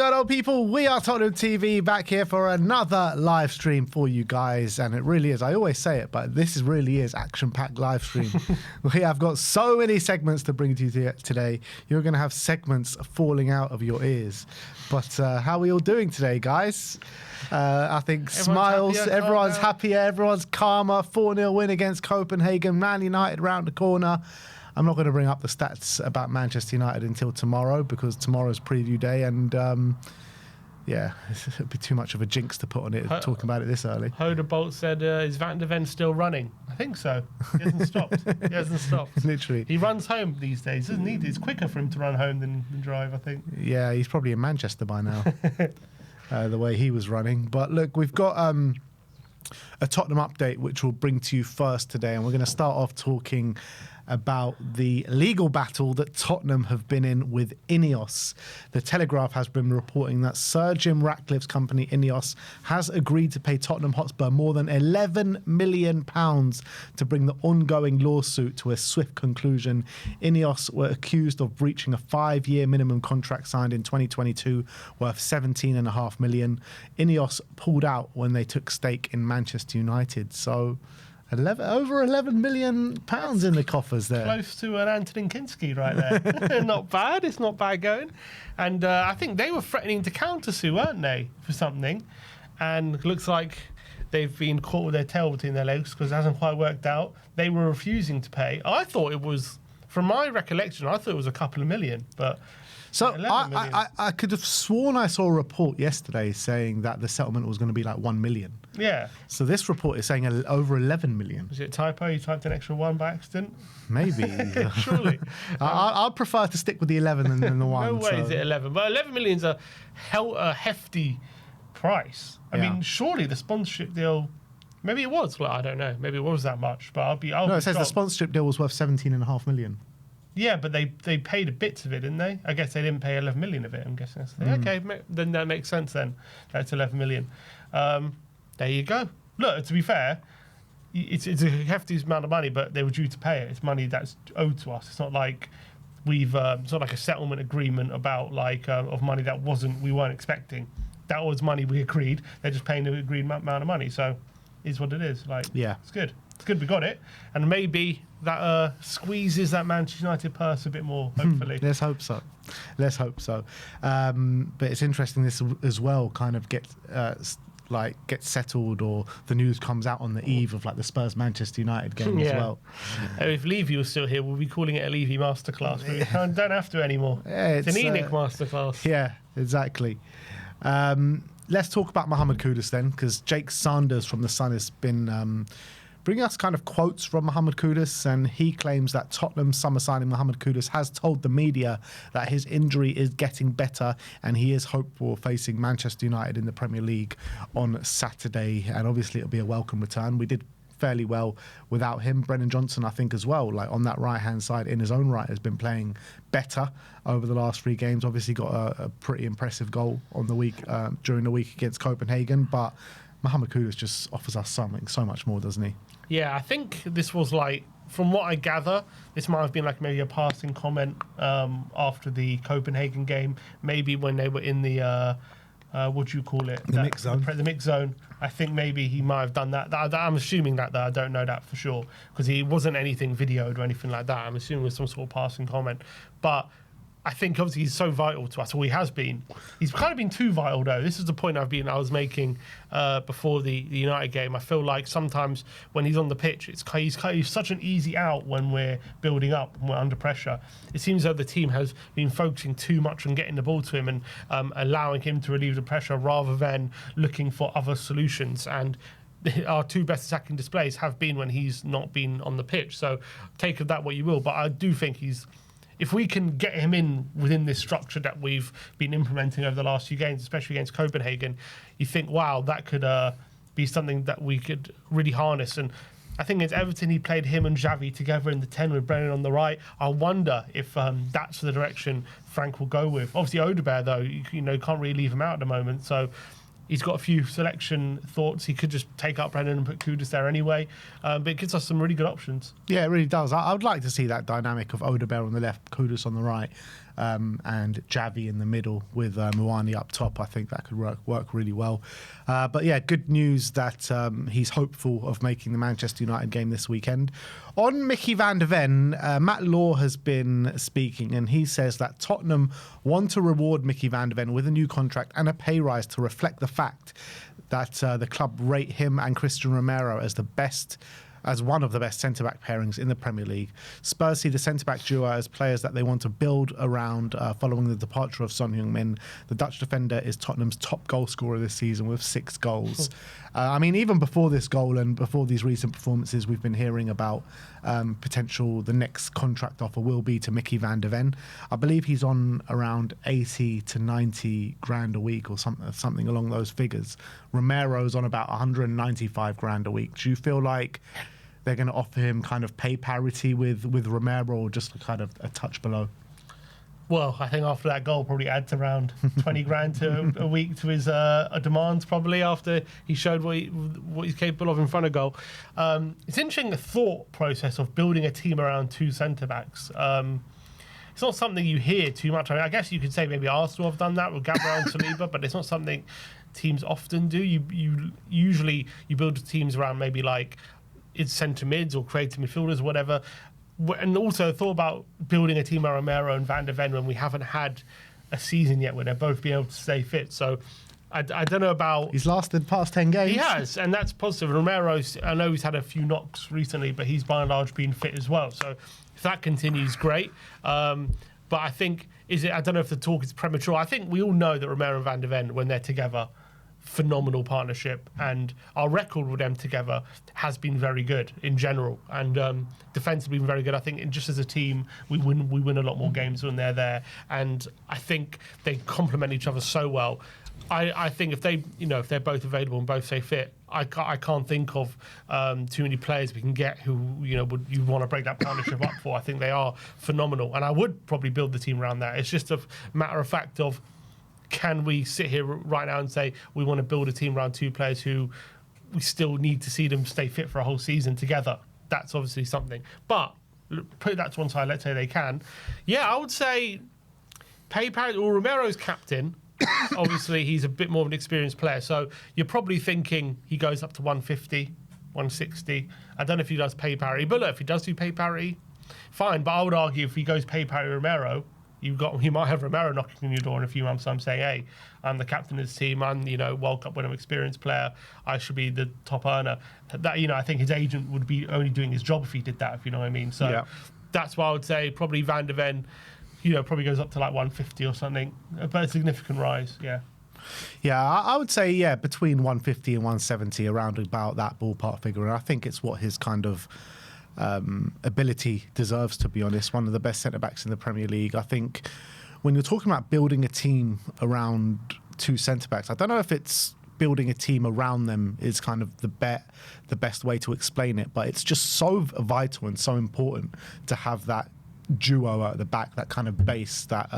Hello people, we are Tottenham TV back here for another live stream for you guys, and it really is, I always say it, but this really is action-packed live stream. We have got so many segments to bring to you today. You're going to have segments falling out of your ears. But how are we all doing today, guys? I think everyone's happier, everyone's calmer. 4-0 win against Copenhagen, Man United round the corner. I'm not going to bring up the stats about Manchester United until tomorrow because tomorrow's preview day, and yeah, it'd be too much of a jinx to put on it talking about it this early. Hoderbolt said, is Van de Ven still running? I think so. He hasn't stopped. He hasn't stopped. Literally. He runs home these days, doesn't he? It's quicker for him to run home than drive, I think. Yeah, he's probably in Manchester by now, the way he was running. But look, we've got a Tottenham update, which we'll bring to you first today, and we're going to start off talking about the legal battle that Tottenham have been in with Ineos. The Telegraph has been reporting that Sir Jim Ratcliffe's company Ineos has agreed to pay Tottenham Hotspur more than £11 million to bring the ongoing lawsuit to a swift conclusion. Ineos were accused of breaching a 5-year minimum contract signed in 2022 worth £17.5 million. Ineos pulled out when they took stake in Manchester United. So over £11 million in the coffers there. Close to an Antonin Kinski right there. Not bad. It's not bad going. And I think they were threatening to countersue, weren't they, for something? And it looks like they've been caught with their tail between their legs because it hasn't quite worked out. They were refusing to pay. I thought it was, from my recollection, I thought it was a couple of million, but... So I could have sworn I saw a report yesterday saying that the settlement was going to be like 1 million. Yeah. So this report is saying over 11 million. Is it a typo? You typed an extra 1 by accident? Maybe. Surely. I'd prefer to stick with the 11 than the 1. No way is it 11. But 11 million is a hefty price. I mean, surely the sponsorship deal... Maybe it was. Well, I don't know. Maybe it was that much. But No, it says the sponsorship deal was worth 17.5 million. Yeah, but they paid a bit of it, didn't they? I guess they didn't pay 11 million of it, I'm guessing. Okay, then that makes sense then. That's 11 million. There you go. Look, to be fair, it's a hefty amount of money, but they were due to pay it. It's money that's owed to us. It's not like it's not like a settlement agreement about of money that we weren't expecting. That was money we agreed. They're just paying the agreed amount of money. So it's what it is. Yeah. It's good. It's good we got it. And maybe that squeezes that Manchester United purse a bit more, hopefully. Let's hope so. Let's hope so. But it's interesting this as well kind of gets settled, or the news comes out on the eve of the Spurs Manchester United game as well. If Levy was still here, we'll be calling it a Levy masterclass. But we don't have to anymore. Yeah, it's an ENIC masterclass. Yeah, exactly. Let's talk about Mohammed Kudus then, because Jake Sanders from The Sun has been bringing us kind of quotes from Mohammed Kudus, and he claims that Tottenham summer signing Mohammed Kudus has told the media that his injury is getting better and he is hopeful of facing Manchester United in the Premier League on Saturday, and obviously it'll be a welcome return. We did fairly well without him. Brennan Johnson, I think, as well, on that right-hand side in his own right, has been playing better over the last 3 games. Obviously got a pretty impressive goal on the week during the week against Copenhagen, but Mohammed Kudus just offers us so much more, doesn't he? Yeah, I think this was from what I gather, this might have been maybe a passing comment after the Copenhagen game, maybe when they were in the what do you call it? The mix zone. The mix zone. I think maybe he might have done that. I'm assuming that I don't know that for sure because he wasn't anything videoed or anything like that. I'm assuming it was some sort of passing comment, but I think obviously he's so vital to us, or he has been. He's kind of been too vital though. This is the point I was making before the United game. I feel like sometimes when he's on the pitch, he's such an easy out when we're building up and we're under pressure. It seems as though the team has been focusing too much on getting the ball to him and allowing him to relieve the pressure rather than looking for other solutions. And our 2 best attacking displays have been when he's not been on the pitch. So take of that what you will. But I do think if we can get him in within this structure that we've been implementing over the last few games, especially against Copenhagen, you think, wow, that could be something that we could really harness. And I think against Everton, he played him and Xavi together in the 10 with Brennan on the right. I wonder if that's the direction Frank will go with. Obviously, Odegaard, though, you can't really leave him out at the moment. So he's got a few selection thoughts. He could just take up Brennan and put Kudus there anyway. But it gives us some really good options. Yeah, it really does. I would like to see that dynamic of Odegaard on the left, Kudus on the right. and Javi in the middle with Muani up top. I think that could work really well. But yeah, good news that he's hopeful of making the Manchester United game this weekend. On Mickey van der Ven, Matt Law has been speaking, and he says that Tottenham want to reward Mickey van der Ven with a new contract and a pay rise to reflect the fact that the club rate him and Christian Romero as one of the best centre-back pairings in the Premier League. Spurs see the centre-back duo as players that they want to build around following the departure of Son Heung-min. The Dutch defender is Tottenham's top goal scorer this season with 6 goals. I mean, even before this goal and before these recent performances, we've been hearing about the next contract offer will be to Mickey van der Ven. I believe he's on around 80 to 90 grand a week or something along those figures. Romero's on about 195 grand a week. Do you feel like they're going to offer him kind of pay parity with Romero, or just kind of a touch below? Well, I think after that goal, probably adds around 20 grand to a week to his demands, probably, after he showed what he's capable of in front of goal. It's interesting, the thought process of building a team around 2 centre-backs. It's not something you hear too much. I mean, I guess you could say maybe Arsenal have done that with Gabriel and Saliba, but it's not something teams often do. You usually build teams around maybe like it's centre mids or creative midfielders or whatever. And also thought about building a team around Romero and Van der Ven when we haven't had a season yet where they're both being able to stay fit. So I don't know about... He's lasted past 10 games. He has, and that's positive. Romero's, I know he's had a few knocks recently, but he's by and large been fit as well. So if that continues, great. But I think, I don't know if the talk is premature. I think we all know that Romero and Van der Ven, when they're together, phenomenal partnership, and our record with them together has been very good in general, and defensively been very good. I think just as a team we win a lot more games when they're there, and I think they complement each other so well. I think if they're both available and both stay fit, I can't think of too many players we can get who you want to break that partnership up for. I think they are phenomenal, and I would probably build the team around that. It's just a matter of fact of, can we sit here right now and say we want to build a team around 2 players who we still need to see them stay fit for a whole season together? That's obviously something. But put that to one side, let's say they can. Yeah, I would say pay parity. Well, Romero's captain. Obviously, he's a bit more of an experienced player. So you're probably thinking he goes up to 150, 160. I don't know if he does pay parity. But look, if he does do pay parity, fine. But I would argue if he goes pay parity Romero, you might have Romero knocking on your door in a few months' time saying, hey, I'm the captain of this team, I'm World Cup winner, experienced player, I should be the top earner. That I think his agent would be only doing his job if he did that, if you know what I mean. So That's why I would say probably Van der Ven, probably goes up to like 150 or something, but a significant rise, yeah. Yeah, I would say, between 150 and 170, around about that ballpark figure. And I think it's what his kind of ability deserves, to be honest. One of the best centre-backs in the Premier League. I think when you're talking about building a team around 2 centre-backs, I don't know if it's building a team around them is kind of the best way to explain it, but it's just so vital and so important to have that duo at the back, that kind of base that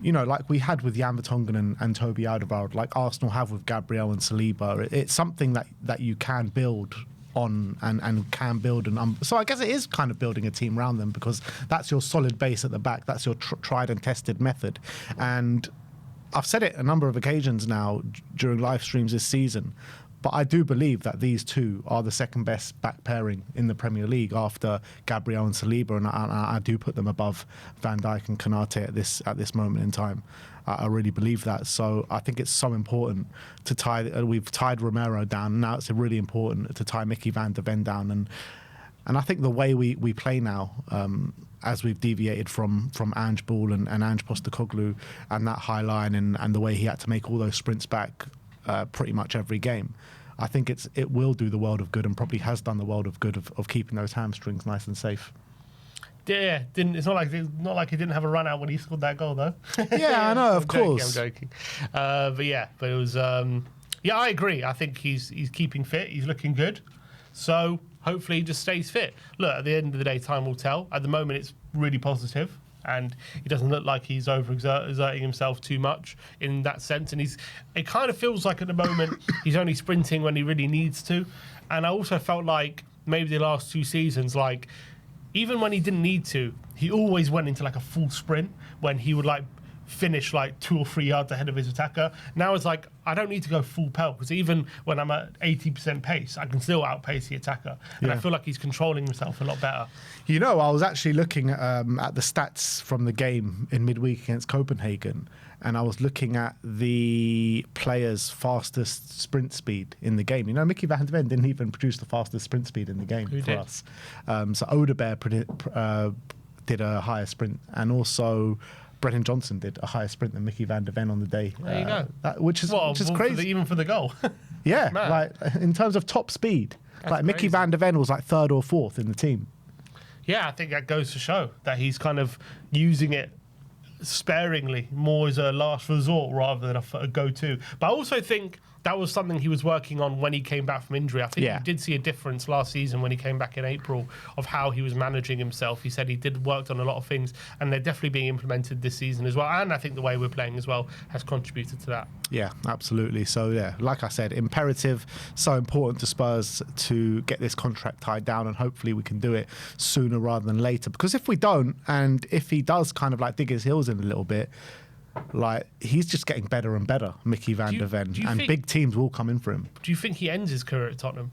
like we had with Jan Vertonghen and Toby Alderweireld, like Arsenal have with Gabriel and Saliba. It's something that you can build on and can build. So I guess it is kind of building a team around them, because that's your solid base at the back. That's your tried and tested method. And I've said it a number of occasions now during live streams this season, but I do believe that these 2 are the second best back pairing in the Premier League after Gabriel and Saliba, and I do put them above Van Dijk and Konate at this moment in time. I really believe that. So I think it's so important to tie. We've tied Romero down. Now it's really important to tie Mickey van der Ven down. And I think the way we play now, as we've deviated from Ange Ball and Ange Postecoglou and that high line and the way he had to make all those sprints back pretty much every game, I think it will do the world of good, and probably has done the world of good of keeping those hamstrings nice and safe. Yeah, it's not like he didn't have a run out when he scored that goal, though. Yeah, I know, of course. I'm joking. But it was. I agree. I think he's keeping fit. He's looking good. So hopefully he just stays fit. Look, at the end of the day, time will tell. At the moment, it's really positive, and he doesn't look like he's exerting himself too much in that sense. And it kind of feels like at the moment he's only sprinting when he really needs to. And I also felt like maybe the last 2 seasons, like, even when he didn't need to, he always went into like a full sprint when he would like finish like 2 or 3 yards ahead of his attacker. Now it's like, I don't need to go full pelt, because even when I'm at 80% pace, I can still outpace the attacker. And I feel like he's controlling himself a lot better. You know, I was actually looking at the stats from the game in midweek against Copenhagen, and I was looking at the players' fastest sprint speed in the game. You know, Mickey van de Ven didn't even produce the fastest sprint speed in the game for us. So Odebear did a higher sprint, and also Brennan Johnson did a higher sprint than Mickey van de Ven on the day. There you go. Which is crazy. Even for the goal. Yeah, like in terms of top speed. That's like Mickey crazy. van de Ven was like 3rd or 4th in the team. Yeah, I think that goes to show that he's kind of using it sparingly, more as a last resort rather than a go-to. But I also think that was something he was working on when he came back from injury. I think you did see a difference last season when he came back in April of how he was managing himself. He said he worked on a lot of things, and they're definitely being implemented this season as well. And I think the way we're playing as well has contributed to that. Yeah, absolutely. So, yeah, like I said, imperative, so important to Spurs to get this contract tied down, and hopefully we can do it sooner rather than later. Because if we don't, and if he does kind of like dig his heels in a little bit, like, he's just getting better and better, Mickey van de Ven, and big teams will come in for him. Do you think he ends his career at Tottenham?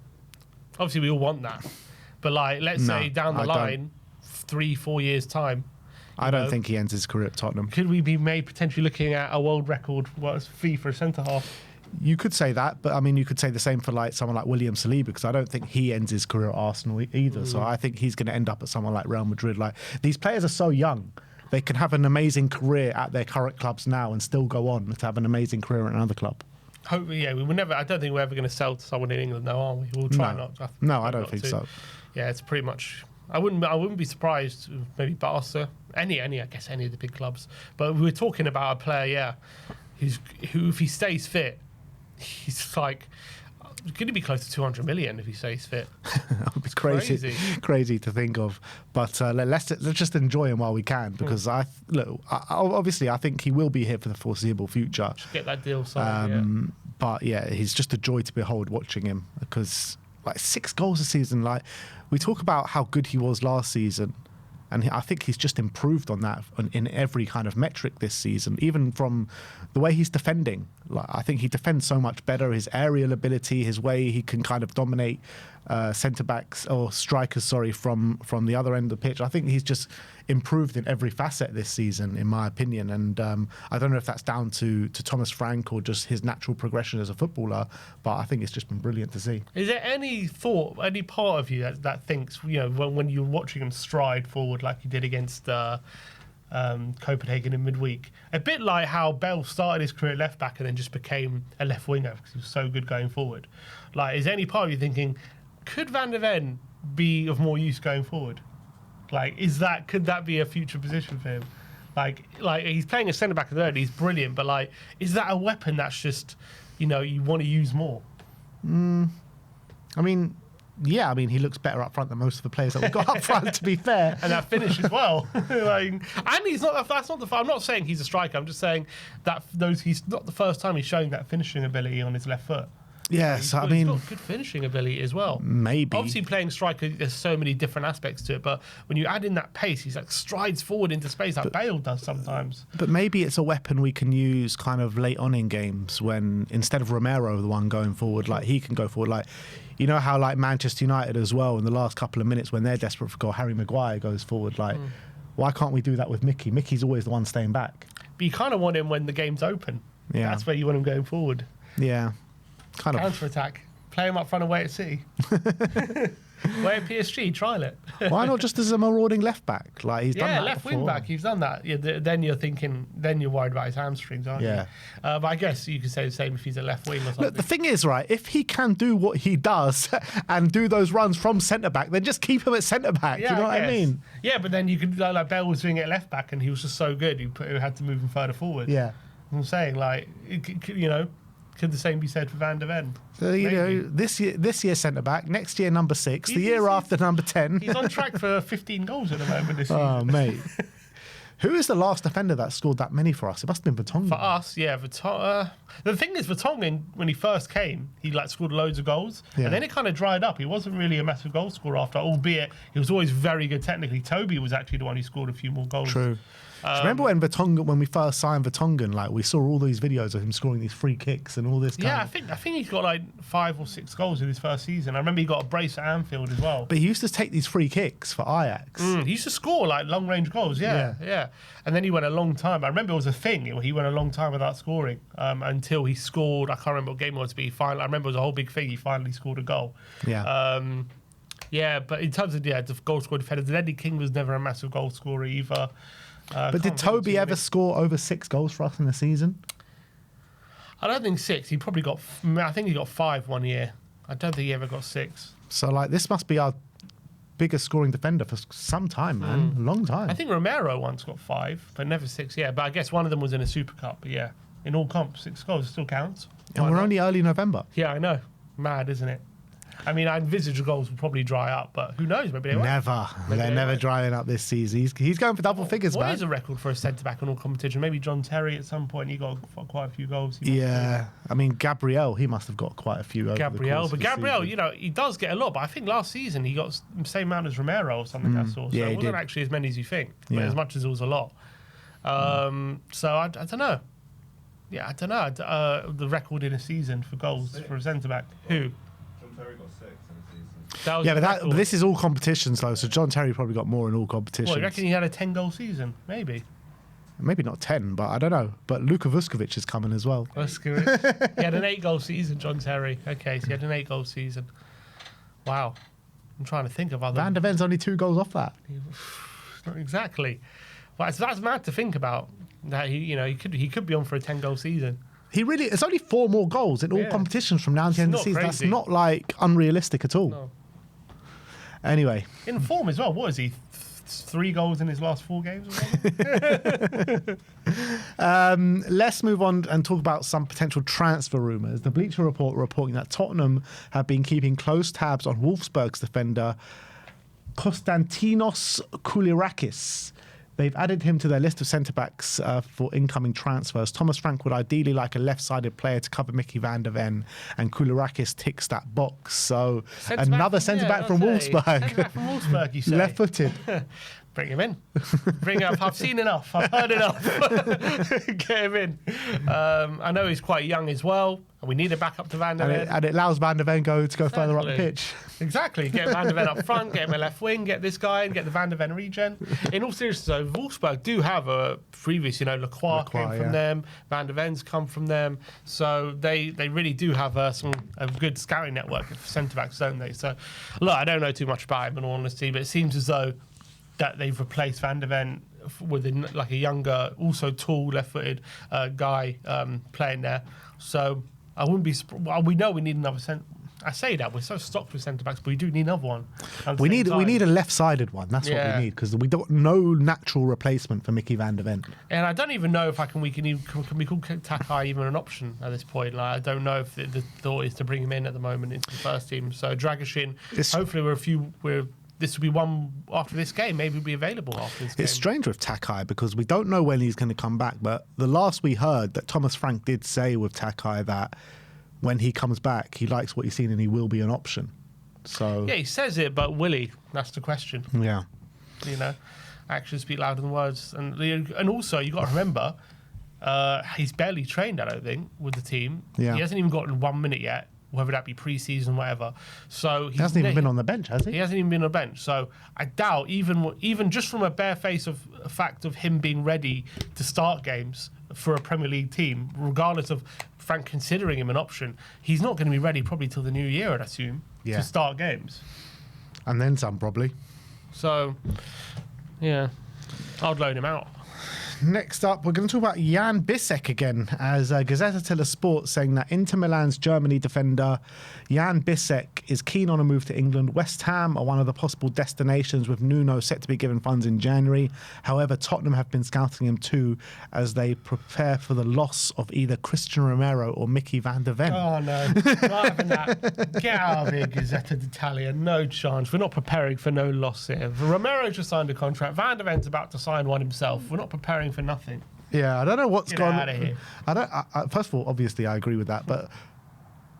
Obviously, we all want that. But, like, let's say down the line, 3-4 years' time, I don't think he ends his career at Tottenham. could we be potentially looking at a world record fee for a centre-half? You could say that, but I mean, you could say the same for like someone like William Saliba, because I don't think he ends his career at Arsenal either. So I think he's going to end up at someone like Real Madrid. Like, these players are so young. They can have an amazing career at their current clubs now and still go on to have an amazing career at another club. Hopefully, yeah. We will never. I don't think we're ever going to sell to someone in England, though, are we? We'll try not. No, I don't think so. Yeah, it's pretty much. I wouldn't be surprised. Maybe Barca, I guess any of the big clubs. But we were talking about a player, who if he stays fit, he's like going to be close to 200 million if he stays fit. That would be crazy to think of. But let's just enjoy him while we can, because obviously I think he will be here for the foreseeable future. Just get that deal signed. But yeah, he's just a joy to behold watching him, because like 6 goals a season. Like, we talk about how good he was last season, and I think he's just improved on that in every kind of metric this season, even from the way he's defending. Like, I think he defends so much better. His aerial ability, his way he can kind of dominate centre-backs or strikers, from the other end of the pitch. I think he's just improved in every facet this season, in my opinion. And I don't know if that's down to Thomas Frank or just his natural progression as a footballer, but I think it's just been brilliant to see. Is there any part of you that thinks, when you're watching him stride forward like he did against Copenhagen in midweek, a bit like how Bell started his career at left back and then just became a left winger because he was so good going forward? Like, is there any part of you thinking, could Van de Ven be of more use going forward? Like, could that be a future position for him? Like he's playing a centre back at third, he's brilliant, but like, is that a weapon that's just, you want to use more? I mean, he looks better up front than most of the players that we've got up front, to be fair. And that finish as well. And he's not. That's not the. I'm not saying he's a striker. I'm just saying that he's not the first time he's showing that finishing ability on his left foot. Yes, he's got good finishing ability as well. Maybe. Obviously, playing striker, there's so many different aspects to it. But when you add in that pace, he's like strides forward into space like Bale does sometimes. But maybe it's a weapon we can use kind of late on in games, when instead of Romero, the one going forward, like, he can go forward. Like, you know how like Manchester United as well, in the last couple of minutes when they're desperate for a goal, Harry Maguire goes forward. Like, why can't we do that with Mickey? Mickey's always the one staying back. But you kind of want him when the game's open. Yeah. That's where you want him going forward. Yeah. Kind of. Counter-attack. Play him up front away at City. Away at PSG, trial it. Why not just as a marauding left back? Like, he's done that left before. wing back. He's done that. Then you're thinking. Then you're worried about his hamstrings, aren't you? But I guess you could say the same if he's a left wing or something. Look, the thing is, right, if he can do what he does and do those runs from centre back, then just keep him at centre back. Yeah, you know what I mean? Yeah, but then you could, like Bell was doing it at left back, and he was just so good. You had to move him further forward. Yeah. I'm saying, like, could the same be said for Van de Ven? So, this year centre back, next year number 6, the year after number 10. He's on track for 15 goals at the moment this season. Oh, mate. Who is the last defender that scored that many for us? It must have been Vertonghen. For us, yeah, the thing is, Vertonghen, when he first came, he scored loads of goals, and then it kind of dried up. He wasn't really a massive goal scorer after, albeit he was always very good technically. Toby was actually the one who scored a few more goals. True. Do you remember when we first signed Vertonghen, we saw all these videos of him scoring these free kicks and all this kind of... I think he's got 5 or 6 goals in his first season. I remember he got a brace at Anfield as well. But he used to take these free kicks for Ajax. He used to score long range goals, yeah. And then he went a long time. I remember it was a thing. He went a long time without scoring until he scored. I can't remember what game it was, but I remember it was a whole big thing. He finally scored a goal. Yeah. But in terms of the goal scorer defenders, Eddie King was never a massive goal scorer either. But did Toby ever score over 6 goals for us in the season? I don't think 6. He probably got... I think he got 5 one year. I don't think he ever got 6. So, this must be our biggest scoring defender for some time, man. A long time. I think Romero once got 5, but never 6, yeah. But I guess one of them was in a Super Cup, but yeah. In all comps, 6 goals still counts. And we're only early November. Yeah, I know. Mad, isn't it? I mean, I envisage the goals will probably dry up, but who knows? Maybe they won't. Never. They're never drying up this season. He's going for double figures, man. What is a record for a centre-back in all competition? Maybe John Terry at some point. He got quite a few goals. I mean, Gabriel, he must have got quite a few over Gabriel, the season. he does get a lot, but I think last season he got the same amount as Romero or something I saw. So it wasn't actually as many as you think, but as much as it was a lot. So I don't know. Yeah, I don't know. The record in a season for goals for a centre-back. Who? John Terry got 6 in a season. But this is all competitions, though, so John Terry probably got more in all competitions. Well, you reckon he had a 10-goal season? Maybe. Maybe not 10, but I don't know. But Luka Vuskovic is coming as well. Vuskovic. He had an 8-goal season, John Terry. Okay, so he had an 8-goal season. Wow. I'm trying to think of other... Van de Ven's only 2 goals off that. Not exactly. Well, that's mad to think about. That he could be on for a 10-goal season. It's only 4 more goals in all competitions from now to the end of the season. Crazy. That's not unrealistic at all. No. Anyway. In form as well. What is he? 3 goals in his last 4 games or something? Let's move on and talk about some potential transfer rumours. The Bleacher Report reporting that Tottenham have been keeping close tabs on Wolfsburg's defender Konstantinos Kouliarakis. They've added him to their list of centre-backs for incoming transfers. Thomas Frank would ideally like a left-sided player to cover Mickey van der Ven, and Kouliarakis ticks that box. So another centre-back from Wolfsburg. Centre-back from Wolfsburg, you say? Left-footed. Bring him in. Bring him up. I've seen enough. I've heard enough. Get him in. I know he's quite young as well, and we need a backup to Van der Ven. And it allows Van der Ven to go further up the pitch. Exactly. Get Van der Ven up front, get him a left wing, get this guy, and get the Van der Ven regen. In all seriousness, though, Wolfsburg do have a previous, Lacroix came from them, Van der Ven's come from them, so they really do have a good scouting network for centre-backs, don't they? So, look, I don't know too much about him, in all honesty, but it seems as though that they've replaced Van der Ven with a younger, also tall, left-footed guy playing there. So I wouldn't be. We know we need another centre. I say that we're so stocked with centre backs, but we do need another one. We need a left-sided one. That's what we need, because we don't no natural replacement for Mickey van der Ven. And I don't even know if can we call Takai even an option at this point. I don't know if the thought is to bring him in at the moment into the first team. So Dragoshin, hopefully this will be one after this game. Maybe he'll be available after this game. It's strange with Takai because we don't know when he's going to come back. But the last we heard that Thomas Frank did say with Takai that when he comes back, he likes what he's seen and he will be an option. So yeah, he says it, but will he? That's the question. Yeah, actions speak louder than words, and also you got to remember, he's barely trained. I don't think with the team. Yeah. He hasn't even gotten 1 minute yet. Whether that be pre-season, whatever. So he hasn't even been on the bench, has he? He hasn't even been on the bench. So I doubt, even just from a bare face of a fact of him being ready to start games for a Premier League team, regardless of Frank considering him an option, he's not going to be ready probably till the new year, I'd assume, to start games. And then some, probably. So, yeah, I'd loan him out. next up, we're going to talk about Yann Bisseck again, as Gazzetta dello Sport saying that Inter Milan's Germany defender Yann Bisseck is keen on a move to England. West Ham are one of the possible destinations, with Nuno set to be given funds in January. However, Tottenham have been scouting him too, as they prepare for the loss of either Christian Romero or Mickey van der Ven. Oh, no. Not having that. Get out of here, Gazzetta d'Italia. No chance. We're not preparing for no loss here. Romero just signed a contract. Van der Ven's about to sign one himself. We're not preparing for nothing. Yeah, I don't know what's gone. Get out of here. First of all, obviously, I agree with that. But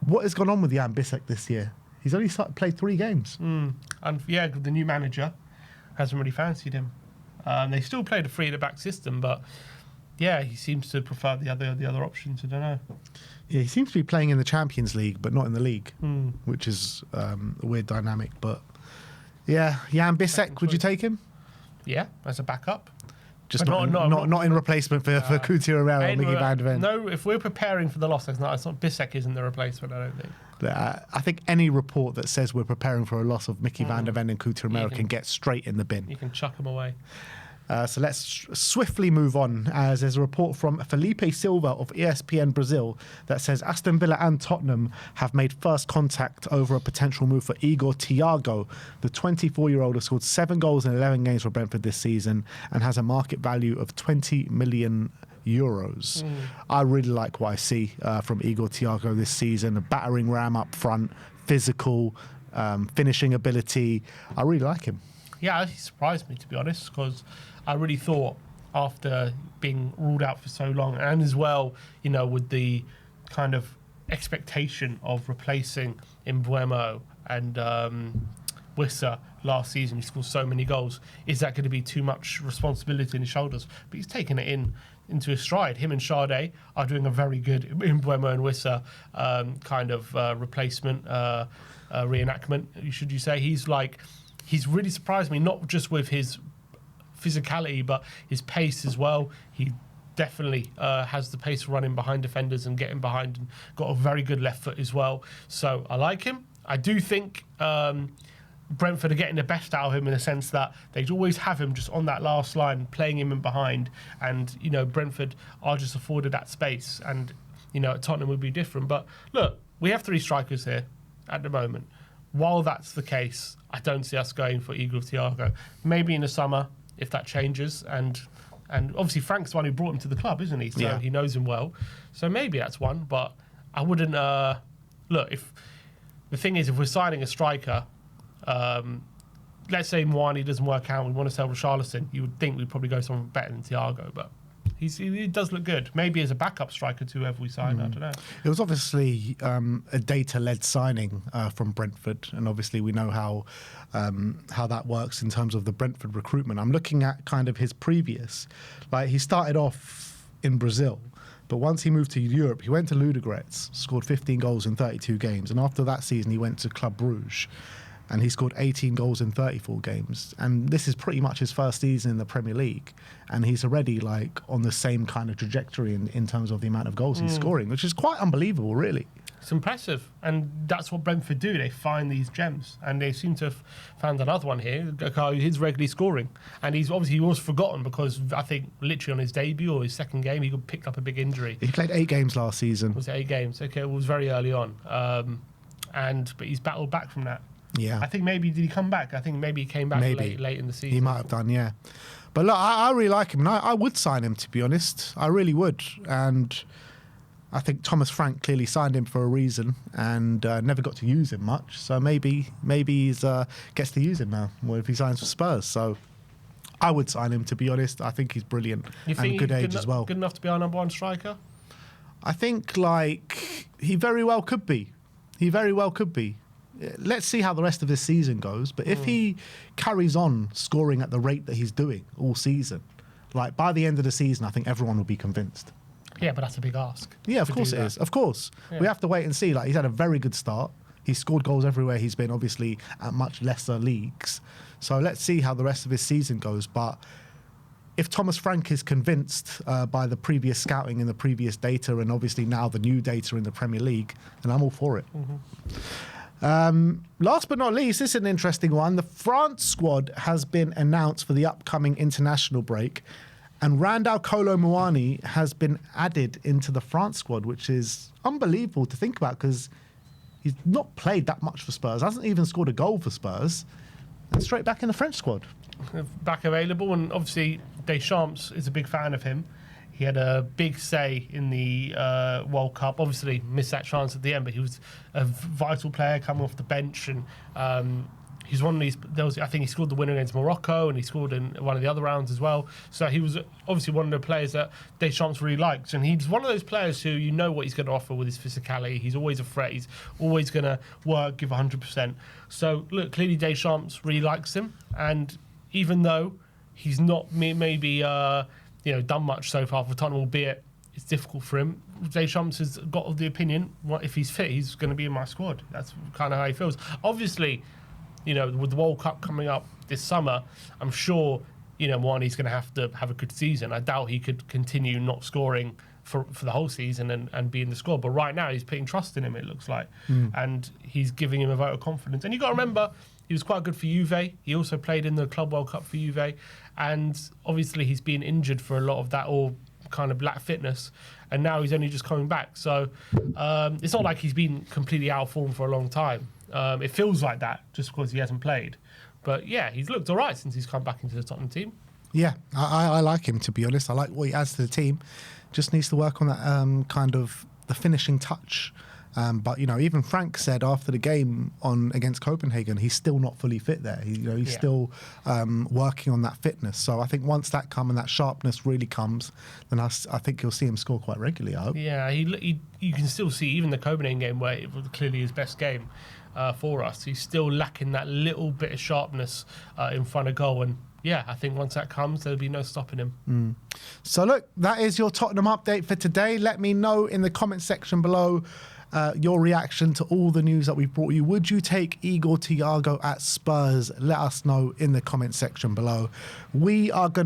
what has gone on with Yann Bisseck this year? He's only played 3 games. And yeah, the new manager hasn't really fancied him. They still played a 3-at-the-back system, but yeah, he seems to prefer the other options. I don't know. Yeah, he seems to be playing in the Champions League, but not in the league, which is a weird dynamic. But yeah, Yann Bisseck, would you take him? Yeah, as a backup. Just not in replacement for Coutinho Romero and Mickey van der Ven. No, if we're preparing for the loss, it's not Bisseck isn't the replacement, I don't think. I think any report that says we're preparing for a loss of Mickey van der Ven and Coutinho Romero can get straight in the bin. You can chuck them away. So let's swiftly move on, as there's a report from Felipe Silva of ESPN Brazil that says Aston Villa and Tottenham have made first contact over a potential move for Igor Thiago. The 24-year-old has scored 7 goals in 11 games for Brentford this season and has a market value of 20 million euros. I really like what I see from Igor Thiago this season. A battering ram up front, physical, finishing ability. I really like him. Yeah, he surprised me, to be honest, because I really thought after being ruled out for so long, and as well, you know, with the kind of expectation of replacing Mbeumo and Wissa last season, he scored so many goals, is that going to be too much responsibility on his shoulders? But he's taken it into his stride. Him and Sade are doing a very good Mbeumo and Wissa kind of replacement, reenactment, should you say. He's really surprised me, not just with his physicality, but his pace as well. He definitely has the pace for running behind defenders and getting behind, and got a very good left foot as well. So I like him. I do think Brentford are getting the best out of him in the sense that they always have him just on that last line, playing him in behind. And, you know, Brentford are just afforded that space. And, you know, at Tottenham would be different. But look, we have 3 strikers here at the moment. While that's the case, I don't see us going for Igor Thiago. Maybe in the summer, if that changes. And obviously Frank's the one who brought him to the club, isn't he? So he knows him well. So maybe that's one. But I wouldn't... look, if the thing is, if we're signing a striker, let's say Muani doesn't work out, we want to sell Richarlison, you would think we'd probably go someone better than Thiago. But he does look good. Maybe as a backup striker to whoever we sign, I don't know. It was obviously a data-led signing from Brentford, and obviously we know how that works in terms of the Brentford recruitment. I'm looking at kind of his previous. Like, he started off in Brazil, but once he moved to Europe, he went to Ludogorets, scored 15 goals in 32 games, and after that season he went to Club Brugge, and he scored 18 goals in 34 games. And this is pretty much his first season in the Premier League. And he's already like on the same kind of trajectory in terms of the amount of goals he's scoring, which is quite unbelievable, really. It's impressive. And that's what Brentford do. They find these gems. And they seem to have found another one here, a guy who's regularly scoring. And he was forgotten because I think literally on his debut or his second game, he picked up a big injury. He played 8 games last season. Was it 8 games? Okay, it was very early on. But he's battled back from that. Yeah. I think maybe, did he come back? I think maybe he came back late in the season. He might have done, yeah. But look, I really like him, and I would sign him, to be honest. I really would. And I think Thomas Frank clearly signed him for a reason and never got to use him much. So maybe he gets to use him now if he signs for Spurs. So I would sign him, to be honest. I think he's brilliant and good age as well. Good enough to be our number 1 striker? I think, he very well could be. He very well could be. Let's see how the rest of this season goes. But if he carries on scoring at the rate that he's doing all season, by the end of the season, I think everyone will be convinced. Yeah, but that's a big ask. Yeah, of course it is. Of course. Yeah. We have to wait and see. He's had a very good start. He's scored goals everywhere he's been, obviously, at much lesser leagues. So let's see how the rest of his season goes. But if Thomas Frank is convinced by the previous scouting and the previous data, and obviously now the new data in the Premier League, then I'm all for it. Last but not least, this is an interesting one. The France squad has been announced for the upcoming international break, And Randall Kolo Muani has been added into the France squad, which is unbelievable to think about because he's not played that much for Spurs, hasn't even scored a goal for Spurs, and straight back in the French squad. Back available, and obviously Deschamps is a big fan of him. He had a big say in the World Cup. Obviously missed that chance at the end, but he was a vital player coming off the bench, and he's one of these. I think he scored the winner against Morocco, and he scored in one of the other rounds as well. So he was obviously one of the players that Deschamps really liked, and he's one of those players who you know what he's going to offer with his physicality. He's always a threat. He's always going to work, give 100%. So look, clearly Deschamps really likes him, and even though he's not maybe done much so far for Tottenham, albeit it's difficult for him, Deschamps has got the opinion, if he's fit, he's going to be in my squad. That's kind of how he feels. Obviously, with the World Cup coming up this summer, I'm sure, Muani's going to have a good season. I doubt he could continue not scoring for the whole season and be in the squad. But right now, he's putting trust in him, it looks like. And he's giving him a vote of confidence. And you've got to remember, he was quite good for Juve. He also played in the Club World Cup for Juve. And obviously, he's been injured for a lot of that, or kind of lack fitness. And now he's only just coming back. So it's not like he's been completely out of form for a long time. It feels like that just because he hasn't played. But yeah, he's looked all right since he's come back into the Tottenham team. Yeah, I like him, to be honest. I like what he adds to the team. Just needs to work on that kind of the finishing touch. But even Frank said after the game against Copenhagen, he's still not fully fit there. He's still working on that fitness. So I think once that comes and that sharpness really comes, then I think you'll see him score quite regularly, I hope. Yeah, you can still see even the Copenhagen game where it was clearly his best game for us. He's still lacking that little bit of sharpness in front of goal, and yeah, I think once that comes, there'll be no stopping him. So look, that is your Tottenham update for today. Let me know in the comment section below your reaction to all the news that we've brought you. Would you take Igor Thiago at Spurs? Let us know in the comment section below. We are going to